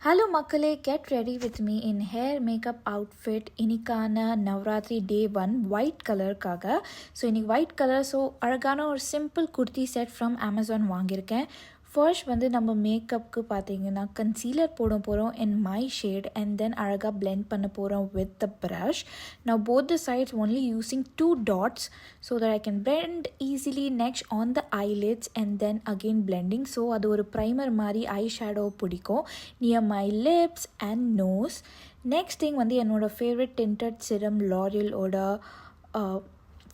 Hello மக்களே, get ready with me in hair makeup outfit. இனிக்கான Navaratri day 1 white கலருக்காக. So இன்னைக்கு ஒயிட் கலர், ஸோ அழகான ஒரு simple kurti set from Amazon வாங்கியிருக்கேன். ஃபர்ஸ்ட் வந்து நம்ம மேக்கப்புக்கு பார்த்தீங்கன்னா கன்சீலர் போட போகிறோம் in my shade and then அழகாக blend பண்ண போகிறோம் with the brush. Now both the sides only using 2 dots so that I can blend easily next on the eyelids and then again blending. So அது ஒரு primer மாதிரி eye shadow பிடிக்கும் near my lips and nose. Next thing வந்து என்னோட favourite tinted serum L'Oreal-ஓட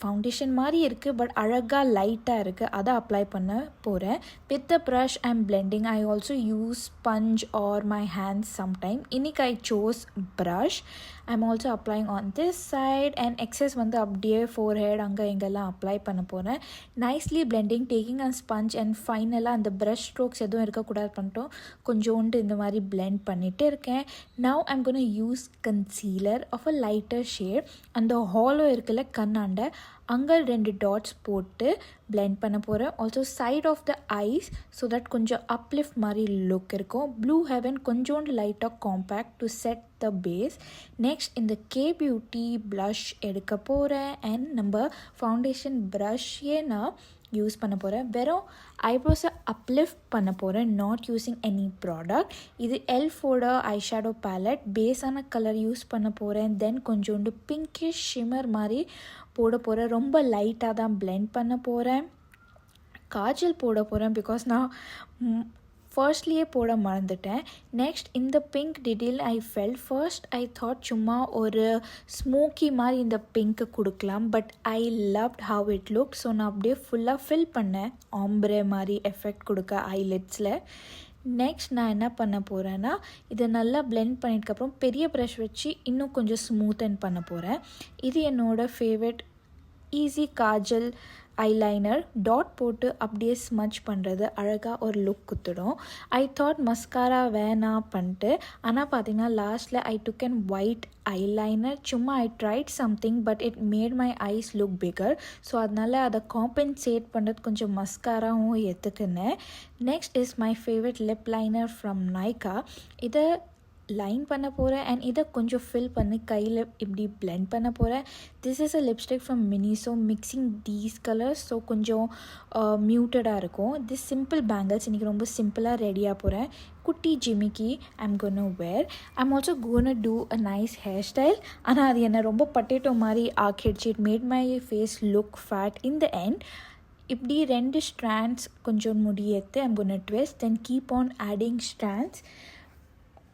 foundation மாதிரி இருக்குது, but அழகாக லைட்டாக இருக்குது. அதை அப்ளை பண்ண போகிறேன். With the brush I'm blending. I also use sponge or my hands sometime. இன்னைக்கு I chose brush. I'm also applying on this side and excess வந்து அப்படியே ஃபோர்ஹெட் அங்கே இங்கெல்லாம் அப்ளை பண்ண போகிறேன். Nicely blending, taking and sponge and ஃபைனலாக அந்த brush strokes எதுவும் இருக்கக்கூடாது பண்ணிட்டோம், கொஞ்சோண்டு இந்த மாதிரி பிளெண்ட் பண்ணிகிட்டே இருக்கேன். Now I'm gonna use concealer of a lighter shade. அந்த ஹாலோ இருக்குல்ல கண்ணாண்ட, அங்கே 2 டாட்ஸ் போட்டு பிளெண்ட் பண்ண போகிறேன். Also side of the eyes so that கொஞ்சம் அப்லிஃப்ட் மாதிரி லுக் இருக்கும். ப்ளூ ஹெவன் கொஞ்சோண்டு லைட்டாக compact to set the base. Next இந்த கே பியூட்டி ப்ளஷ் எடுக்க போகிறேன் அண்ட் நம்ம ஃபவுண்டேஷன் ப்ரஷ்ஷே நான் யூஸ் பண்ண போகிறேன். வெறும் ஐப்ரோஸை அப்லிஃப்ட் பண்ண போகிறேன், நாட் யூஸிங் எனி ப்ராடக்ட். இது எல்ஃபோட ஐ ஷேடோ பேலட், பேஸான கலர் யூஸ் பண்ண போகிறேன். தென் கொஞ்சோண்டு பிங்கிஷ் ஷிமர் மாதிரி போட போகிறேன். ரொம்ப லைட்டாக தான் பிளெண்ட் பண்ண போகிறேன். காஜல் போட போகிறேன் பிகாஸ் நான் ஃபர்ஸ்ட்லேயே போட மறந்துட்டேன். நெக்ஸ்ட் இந்த pink detail I fell. First I thought சும்மா ஒரு ஸ்மோக்கி மாதிரி இந்த பிங்க்கு கொடுக்கலாம், but I loved how it look. So நான் அப்படியே ஃபுல்லாக ஃபில் பண்ணேன், ஆம்ப்ரே மாதிரி எஃபெக்ட் கொடுக்க ஐலிட்ஸில். நெக்ஸ்ட் நான் என்ன பண்ண போகிறேன்னா, இதை நல்லா பிளெண்ட் பண்ணிட்டுக்கப்புறம் பெரிய ப்ரஷ் வச்சு இன்னும் கொஞ்சம் ஸ்மூத்தன் பண்ண போகிறேன். இது என்னோடய favourite easy kajal eyeliner. Dot போட்டு அப்படியே ஸ்மச் பண்ணுறது அழகாக ஒரு லுக் குத்துடும். ஐ தாட் மஸ்காரா வேணாம் பண்ணிட்டு, ஆனால் பார்த்தீங்கன்னா லாஸ்ட்டில் I took an white eyeliner. சும்மா I tried something but it made my eyes look bigger. So அதனால் அதை காம்பன்சேட் பண்ணுறது கொஞ்சம் மஸ்காராவும் எடுத்துக்கினேன். Next is my favourite lip liner from Nykaa. இதை லைன் பண்ண போகிறேன் அண்ட் இதை கொஞ்சம் ஃபில் பண்ணி கையில் இப்படி பிளெண்ட் பண்ண போகிறேன். This is a lipstick from மினிசோ. Mixing these colours so கொஞ்சம் மியூட்டடாக இருக்கும். திஸ் சிம்பிள் பேங்கிள்ஸ் இன்றைக்கி ரொம்ப சிம்பிளாக ரெடியாக போகிறேன். குட்டி ஜிமிக்கி I'm gonna wear. I'm also gonna do a nice hair style. ஆனால் அது என்னை ரொம்ப பட்டேட்டோ மாதிரி ஆக்கிடுச்சு. It made my face look fat in the end. இப்படி 2 ஸ்ட்ராண்ட்ஸ் கொஞ்சம் முடியேற்று I'm gonna twist, then keep on adding strands.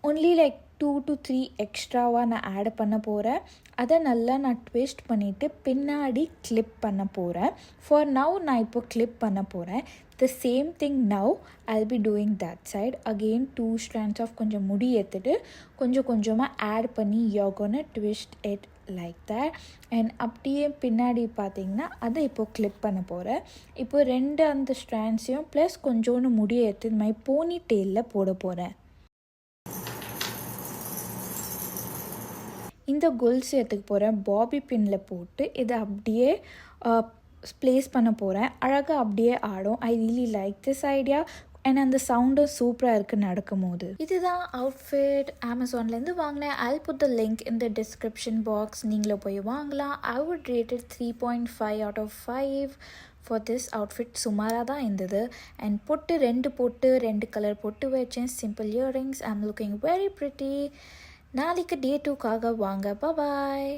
Only like 2 to 3 எக்ஸ்ட்ராவாக நான் ஆட் பண்ண போகிறேன். அதை நல்லா நான் ட்விஸ்ட் பண்ணிவிட்டு பின்னாடி கிளிப் பண்ண போகிறேன். ஃபார் நவ் நான் இப்போ கிளிப் பண்ண போகிறேன். The same thing now I will be doing that side. Again 2 strands of கொஞ்சம் முடி ஏற்றுட்டு கொஞ்சம் கொஞ்சமாக ஆட் பண்ணி you gonna twist it like that. And அப்படியே பின்னாடி பார்த்தீங்கன்னா அதை இப்போது கிளிப் பண்ண போகிறேன். இப்போ 2 அந்த ஸ்ட்ராண்ட்ஸையும் ப்ளஸ் கொஞ்சோண்டு முடி ஏற்று இந்த மாதிரி போனி டெயிலில் போட போகிறேன். இந்த கொல்ஸ் எடுத்துக்க போகிறேன். பாபி பின்னில் போட்டு இதை அப்படியே ப்ளேஸ் பண்ண போகிறேன். அழகாக அப்படியே ஆடும். I really like this idea and அந்த சவுண்டும் சூப்பராக இருக்குது நடக்கும் போது. இதுதான் அவுட்ஃபிட் அமேசான்லேருந்து வாங்கினேன். I'll put the link in the description box. நீங்களும் போய் வாங்கலாம். I would rate it 3.5 out of 5 for this outfit. சுமாராக தான் இருந்தது. அண்ட் பொட்டு 2 கலர் பொட்டு வச்சேன். Simple earrings. I'm looking very pretty. நாளைக்கு டே 2க்காக வாங்க. பாய்.